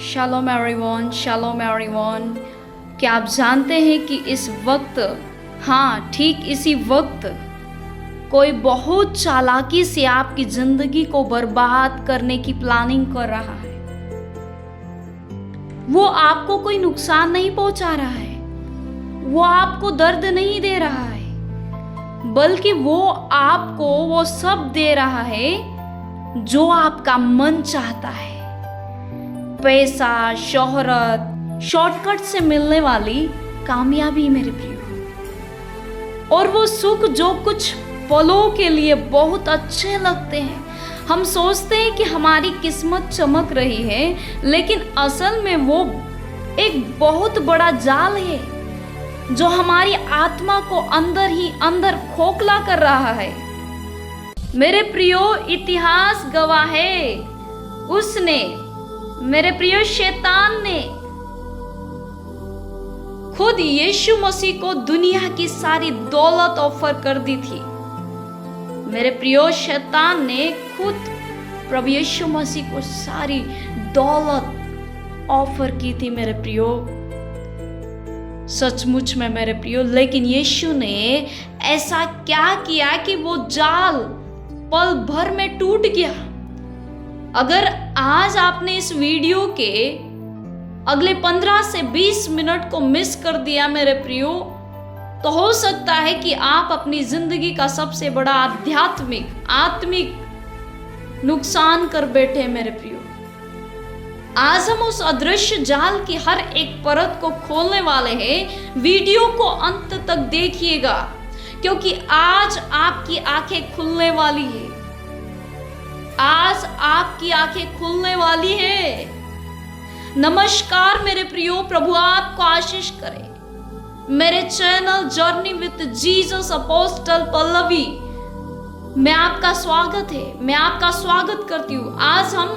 Shalom everyone. क्या आप जानते हैं कि इस वक्त, हाँ ठीक इसी वक्त, कोई बहुत चालाकी से आपकी जिंदगी को बर्बाद करने की प्लानिंग कर रहा है। वो आपको कोई नुकसान नहीं पहुंचा रहा है, वो आपको दर्द नहीं दे रहा है, बल्कि वो आपको वो सब दे रहा है जो आपका मन चाहता है। पैसा, शोहरत, शॉर्टकट से मिलने वाली कामयाबी मेरे प्रियो, और वो सुख जो कुछ पलों के लिए बहुत अच्छे लगते हैं। हम सोचते हैं कि हमारी किस्मत चमक रही है, लेकिन असल में वो एक बहुत बड़ा जाल है जो हमारी आत्मा को अंदर ही अंदर खोखला कर रहा है। मेरे प्रियो, इतिहास गवाह है, उसने, मेरे प्रियो शैतान ने खुद यीशु मसीह को दुनिया की सारी दौलत ऑफर कर दी थी। मेरे प्रियो, शैतान ने खुद प्रभु यीशु मसीह को सारी दौलत ऑफर की थी मेरे प्रियो, सचमुच में मेरे प्रियो। लेकिन यीशु ने ऐसा क्या किया कि वो जाल पल भर में टूट गया। अगर आज आपने इस वीडियो के अगले 15 से 20 मिनट को मिस कर दिया मेरे प्रियो, तो हो सकता है कि आप अपनी जिंदगी का सबसे बड़ा आत्मिक नुकसान कर बैठे मेरे प्रियो। आज हम उस अदृश्य जाल की हर एक परत को खोलने वाले हैं। वीडियो को अंत तक देखिएगा, क्योंकि आज आपकी आंखें खुलने वाली है। आज आपकी आंखें खुलने वाली है। नमस्कार मेरे प्रियो, प्रभु आपको आशीष करे। मेरे channel journey with Jesus apostle Pallavi में आपका स्वागत है। मैं आपका स्वागत करती हूँ। आज हम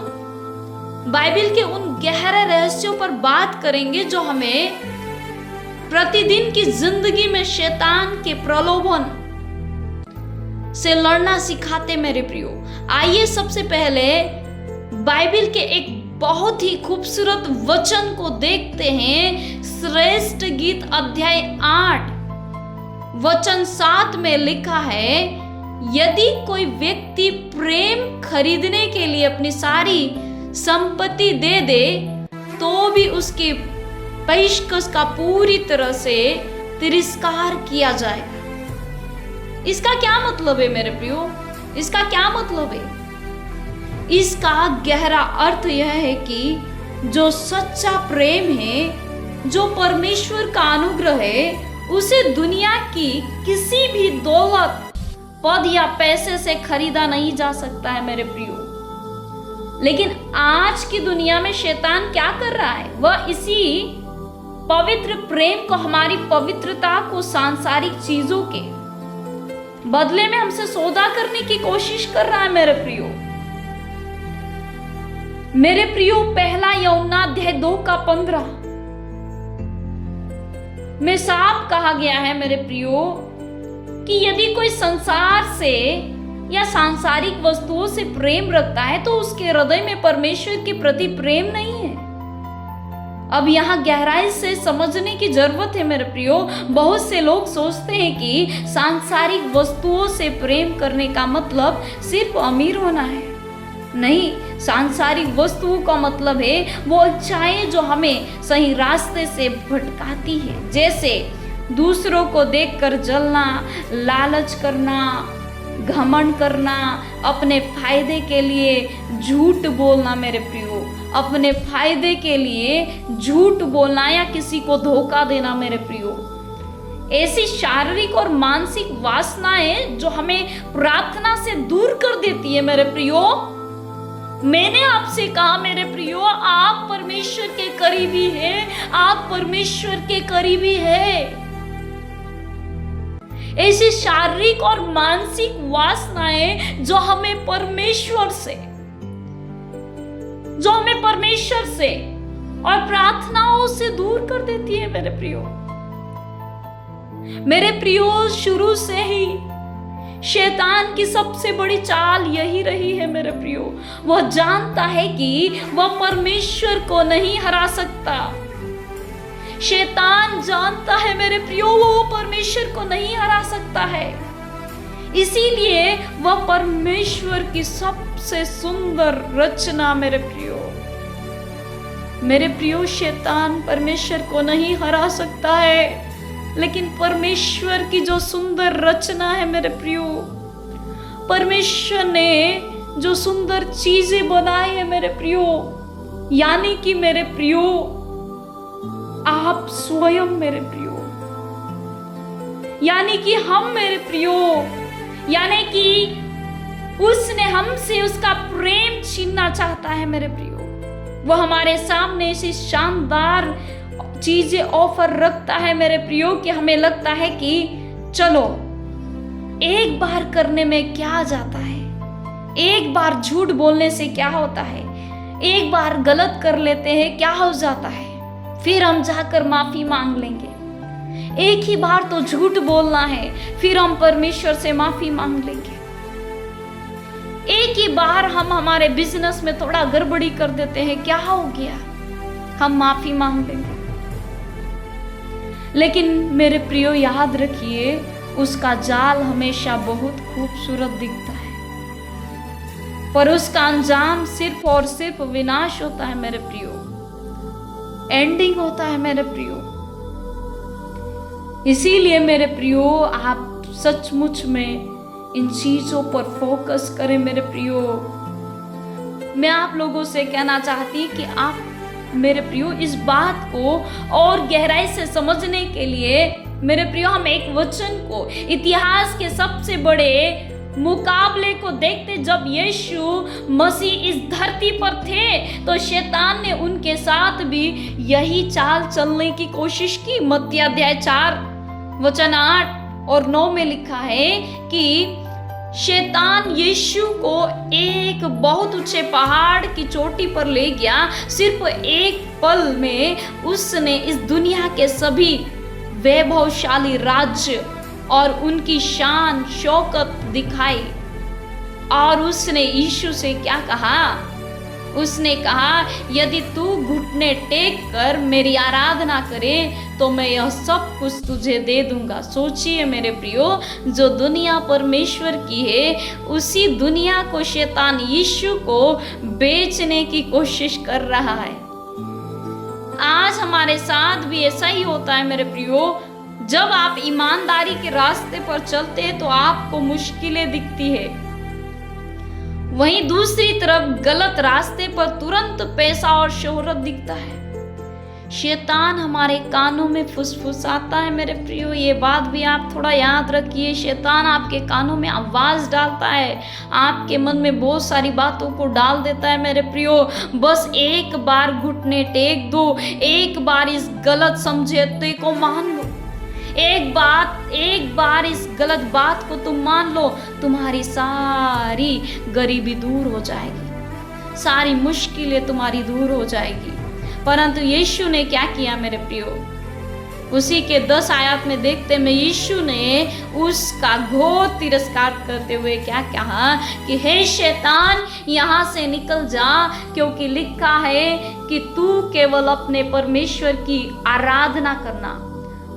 बाइबल के उन गहरे रहस्यों पर बात करेंगे जो हमें प्रतिदिन की जिंदगी में शैतान के प्रलोभन से लड़ना सिखाते मेरे प्रियो। आइए सबसे पहले बाइबल के एक बहुत ही खूबसूरत वचन को देखते हैं। श्रेष्ठ गीत अध्याय 8 वचन 7 में लिखा है, यदि कोई व्यक्ति प्रेम खरीदने के लिए अपनी सारी संपत्ति दे दे तो भी उसकी पेशकश का पूरी तरह से तिरस्कार किया जाएगा। इसका क्या मतलब है मेरे प्रियो? इसका क्या मतलब है? इसका गहरा अर्थ यह है कि जो सच्चा प्रेम है, जो परमेश्वर का अनुग्रह है, उसे दुनिया की किसी भी दौलत, पद या पैसे से खरीदा नहीं जा सकता है मेरे प्रियो। लेकिन आज की दुनिया में शैतान क्या कर रहा है? वह इसी पवित्र प्रेम को, हमारी पवित्रता को सांसारिक चीजों के बदले में हमसे सौदा करने की कोशिश कर रहा है मेरे प्रियो। मेरे प्रियो, पहला यूहन्ना अध्याय 2 का 15 में साफ कहा गया है मेरे प्रियो कि यदि कोई संसार से या सांसारिक वस्तुओं से प्रेम रखता है तो उसके हृदय में परमेश्वर के प्रति प्रेम नहीं है। अब यहाँ गहराई से समझने की जरूरत है मेरे प्रियो। बहुत से लोग सोचते हैं कि सांसारिक वस्तुओं से प्रेम करने का मतलब सिर्फ अमीर होना है। नहीं, सांसारिक वस्तुओं का मतलब है वो इच्छाएं जो हमें सही रास्ते से भटकाती है, जैसे दूसरों को देखकर जलना, लालच करना, घमंड करना, अपने फायदे के लिए झूठ बोलना मेरे प्रियो, अपने फायदे के लिए झूठ बोलना या किसी को धोखा देना मेरे प्रियो। ऐसी शारीरिक और मानसिक वासनाएं जो हमें प्रार्थना से दूर कर देती है मेरे प्रियो। मैंने आपसे कहा मेरे प्रियो, आप परमेश्वर के करीबी हैं, आप परमेश्वर के करीबी हैं। ऐसी शारीरिक और मानसिक वासनाएं जो हमें परमेश्वर से और प्रार्थनाओं से दूर कर देती है मेरे प्रियो। मेरे प्रियो, शुरू से ही शैतान की सबसे बड़ी चाल यही रही है मेरे प्रियो। वह जानता है कि वह परमेश्वर को नहीं हरा सकता। शैतान जानता है मेरे प्रियो, वो परमेश्वर को नहीं हरा सकता है। इसीलिए वह परमेश्वर की सबसे सुंदर रचना मेरे प्रियो, शैतान परमेश्वर को नहीं हरा सकता है, लेकिन परमेश्वर की जो सुंदर रचना है मेरे प्रियो, परमेश्वर ने जो सुंदर चीजें बनाई है मेरे प्रियो, यानी कि मेरे प्रियो आप स्वयं मेरे प्रियो, यानी कि हम मेरे प्रियो, यानी कि उसने हमसे उसका प्रेम छीनना चाहता है मेरे प्रियो। वह हमारे सामने ऐसी शानदार चीजें ऑफर रखता है मेरे प्रियो कि हमें लगता है कि चलो एक बार करने में क्या जाता है, एक बार झूठ बोलने से क्या होता है, एक बार गलत कर लेते हैं क्या हो जाता है, फिर हम जाकर माफी मांग लेंगे। एक ही बार तो झूठ बोलना है, फिर हम परमेश्वर से माफी मांग लेंगे। एक ही बार हम हमारे बिजनेस में थोड़ा गड़बड़ी कर देते हैं, क्या हो गया, हम माफी मांग लेंगे। लेकिन मेरे प्रियो याद रखिए, उसका जाल हमेशा बहुत खूबसूरत दिखता है, पर उसका अंजाम सिर्फ और सिर्फ विनाश होता है मेरे प्रियो, एंडिंग होता है मेरे प्रियो। इसीलिए मेरे प्रियो आप सचमुच में इन चीजों पर फोकस करें मेरे प्रियो। मैं आप लोगों से कहना चाहती कि आप मेरे प्रियो इस बात को और गहराई से समझने के लिए मेरे प्रियो हम एक वचन को, इतिहास के सबसे बड़े मुकाबले को देखते। जब यीशु मसीह इस धरती पर थे तो शैतान ने उनके साथ भी यही चाल चलने की कोशिश की। मत्ती अध्याय 4 वचन 8 और 9 में लिखा है कि शैतान यीशु को एक बहुत ऊंचे पहाड़ की चोटी पर ले गया। सिर्फ एक पल में उसने इस दुनिया के सभी वैभवशाली राज्य और उनकी शान शौकत दिखाई। और उसने यीशु से क्या कहा? उसने कहा, यदि तू घुटने टेक कर मेरी आराधना करे तो मैं यह सब कुछ तुझे दे दूंगा। सोचिए मेरे प्रियो, जो दुनिया परमेश्वर की है उसी दुनिया को शैतान यीशु को बेचने की कोशिश कर रहा है। आज हमारे साथ भी ऐसा ही होता है मेरे प्रियो। जब आप ईमानदारी के रास्ते पर चलते हैं तो आपको मुश्किलें दिखती है, वहीं दूसरी तरफ गलत रास्ते पर तुरंत पैसा और शोहरत दिखता है। शैतान हमारे कानों में फुसफुसाता है मेरे प्रियो, ये बात भी आप थोड़ा याद रखिए। शैतान आपके कानों में आवाज डालता है, आपके मन में बहुत सारी बातों को डाल देता है मेरे प्रियो। बस एक बार घुटने टेक दो, एक बार इस गलत समझौते को मान लो, एक बार इस गलत बात को तुम मान लो, तुम्हारी सारी गरीबी दूर हो जाएगी, सारी मुश्किलें तुम्हारी दूर हो जाएगी। परंतु यीशु ने क्या किया मेरे प्रियो? उसी के 10 आयत में देखते में यीशु ने उसका घोर तिरस्कार करते हुए क्या कहा कि हे शैतान, यहाँ से निकल जा, क्योंकि लिखा है कि तू केवल अपने परमेश्वर की आराधना करना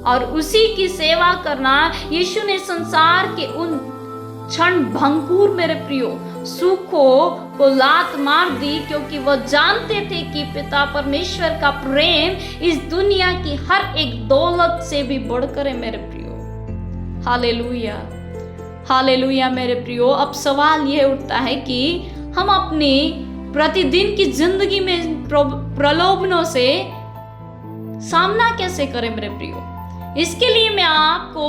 और उसी की सेवा करना। यीशु ने संसार के उन क्षण भंगुर मेरे प्रियो सुखों को लात मार दी, क्योंकि वह जानते थे कि पिता परमेश्वर का प्रेम इस दुनिया की हर एक दौलत से भी बढ़कर है मेरे प्रियो। हालेलुया, हालेलुया मेरे प्रियो। अब सवाल यह उठता है कि हम अपनी प्रतिदिन की जिंदगी में प्रलोभनों से सामना कैसे करें मेरे प्रियो? इसके लिए मैं आपको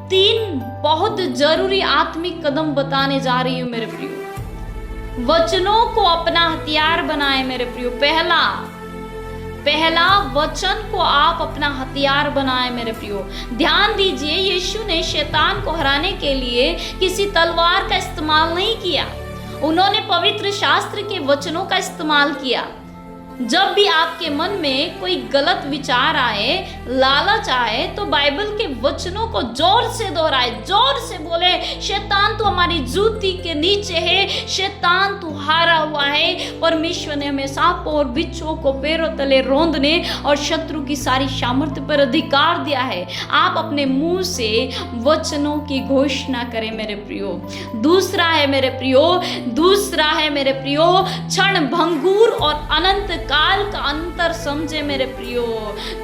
3 बहुत जरूरी आत्मिक कदम बताने जा रही हूं मेरे प्रियो। वचनों को अपना हथियार बनाएं मेरे प्रियो। पहला वचन को आप अपना हथियार बनाएं मेरे प्रियो। ध्यान दीजिए, यीशु ने शैतान को हराने के लिए किसी तलवार का इस्तेमाल नहीं किया, उन्होंने पवित्र शास्त्र के वचनों का इस्तेमाल किया। जब भी आपके मन में कोई गलत विचार आए, लालच आए, तो बाइबल के वचनों को जोर से दोहराए, जोर से बोले, शैतान तू हमारी जूती के नीचे है, शैतान तू हारा हुआ है। परमेश्वर ने हमें सांपों और बिच्छुओं को पैरों तले रौंदने और शत्रु की सारी सामर्थ्य पर अधिकार दिया है। आप अपने मुंह से वचनों की घोषणा करें मेरे प्रियो। दूसरा है मेरे प्रियो, क्षण भंगुर और अनंत काल का अंतर समझे मेरे प्रियो।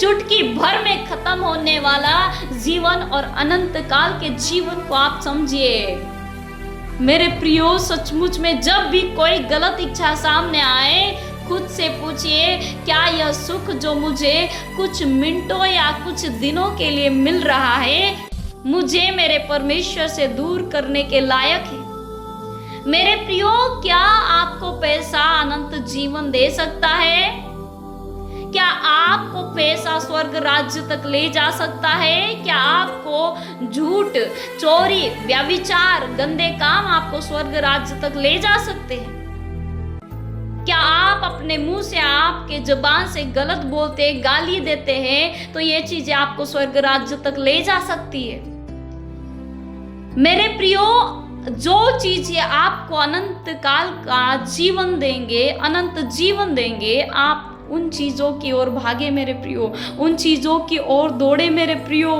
चुटकी भर में खत्म होने वाला जीवन और अनंत काल के जीवन को आप समझिए मेरे प्रियो। सचमुच में जब भी कोई गलत इच्छा सामने आए, खुद से पूछिए, क्या यह सुख जो मुझे कुछ मिनटों या कुछ दिनों के लिए मिल रहा है, मुझे मेरे परमेश्वर से दूर करने के लायक है? मेरे प्रियो, क्या आपको पैसा अनंत जीवन दे सकता है? क्या आपको पैसा स्वर्ग राज्य तक ले जा सकता है? क्या आपको झूठ, चोरी, व्यभिचार, गंदे काम आपको स्वर्ग राज्य तक ले जा सकते हैं? क्या आप अपने मुंह से, आपके जुबान से गलत बोलते, गाली देते हैं तो ये चीजें आपको स्वर्ग राज्य तक ले जा सकती है? मेरे प्रियो, जो चीजें आपको अनंत काल का जीवन देंगे, अनंत जीवन देंगे, आप उन चीजों की ओर भागे मेरे प्रियो, उन चीजों की ओर दौड़े मेरे प्रियो।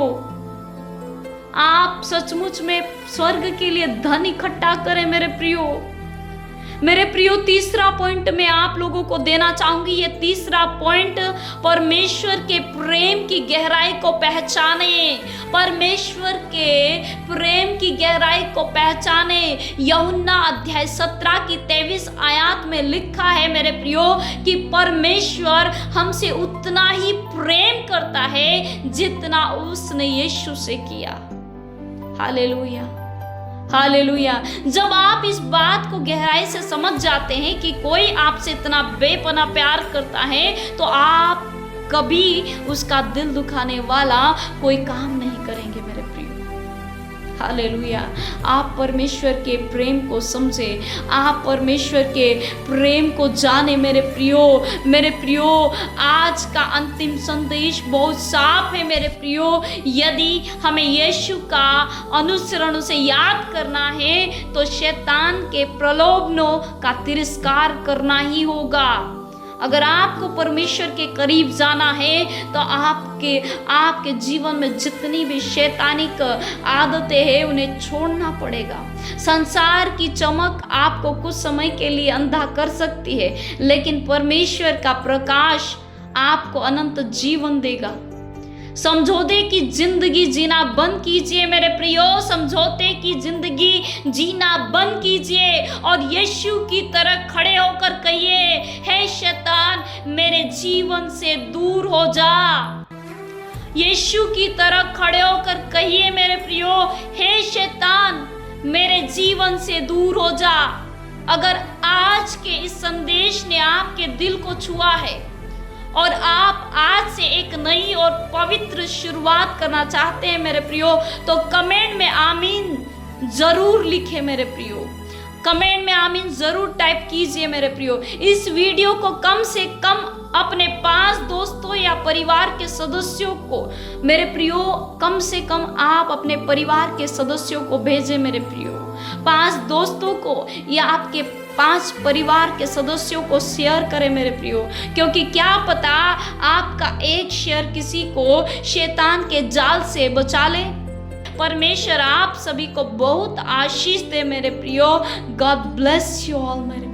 आप सचमुच में स्वर्ग के लिए धन इकट्ठा करें मेरे प्रियो। मेरे प्रियो, तीसरा पॉइंट मैं आप लोगों को देना चाहूंगी। ये तीसरा पॉइंट, परमेश्वर के प्रेम की गहराई को पहचाने। परमेश्वर के प्रेम की गहराई को पहचाने। यूहन्ना अध्याय 17 की 23 आयत में लिखा है मेरे प्रियो कि परमेश्वर हमसे उतना ही प्रेम करता है जितना उसने यीशु से किया। Hallelujah, hallelujah. जब आप इस बात को गहराई से समझ जाते हैं कि कोई आपसे इतना बेपनाह प्यार करता है, तो आप कभी उसका दिल दुखाने वाला कोई काम नहीं करेंगे मेरे प्रियो। हालेलुया। आप परमेश्वर के प्रेम को समझे, आप परमेश्वर के प्रेम को जाने मेरे प्रियो। मेरे प्रियो, आज का अंतिम संदेश बहुत साफ है मेरे प्रियो। यदि हमें यीशु का अनुसरण से याद करना है तो शैतान के प्रलोभनों का तिरस्कार करना ही होगा। अगर आपको परमेश्वर के करीब जाना है तो आपके जीवन में जितनी भी शैतानिक आदतें हैं उन्हें छोड़ना पड़ेगा। संसार की चमक आपको कुछ समय के लिए अंधा कर सकती है, लेकिन परमेश्वर का प्रकाश आपको अनंत जीवन देगा। समझौते की जिंदगी जीना बंद कीजिए मेरे प्रियो। समझौते की जिंदगी जीना बंद कीजिए और यीशु की तरह खड़े होकर कहिए, हे शैतान मेरे जीवन से दूर हो जा। यीशु की तरह खड़े होकर कहिए मेरे प्रियो, हे शैतान मेरे जीवन से दूर हो जा। अगर आज के इस संदेश ने आपके दिल को छुआ है और आप आज से एक नई और पवित्र शुरुआत करना चाहते हैं मेरे प्रियो, तो कमेंट में आमीन जरूर लिखें मेरे प्रियो। कमेंट में आमीन जरूर टाइप कीजिए मेरे प्रियो। इस वीडियो को कम से कम अपने 5 दोस्तों या परिवार के सदस्यों को मेरे प्रियो, कम से कम आप अपने परिवार के सदस्यों को भेजें मेरे प्रियो। 5 दोस्तों को या आपके 5 परिवार के सदस्यों को शेयर करें मेरे प्रियो, क्योंकि क्या पता आपका एक शेयर किसी को शैतान के जाल से बचा ले। परमेश्वर आप सभी को बहुत आशीष दे मेरे प्रियो। गॉड ब्लेस यू ऑल मेरे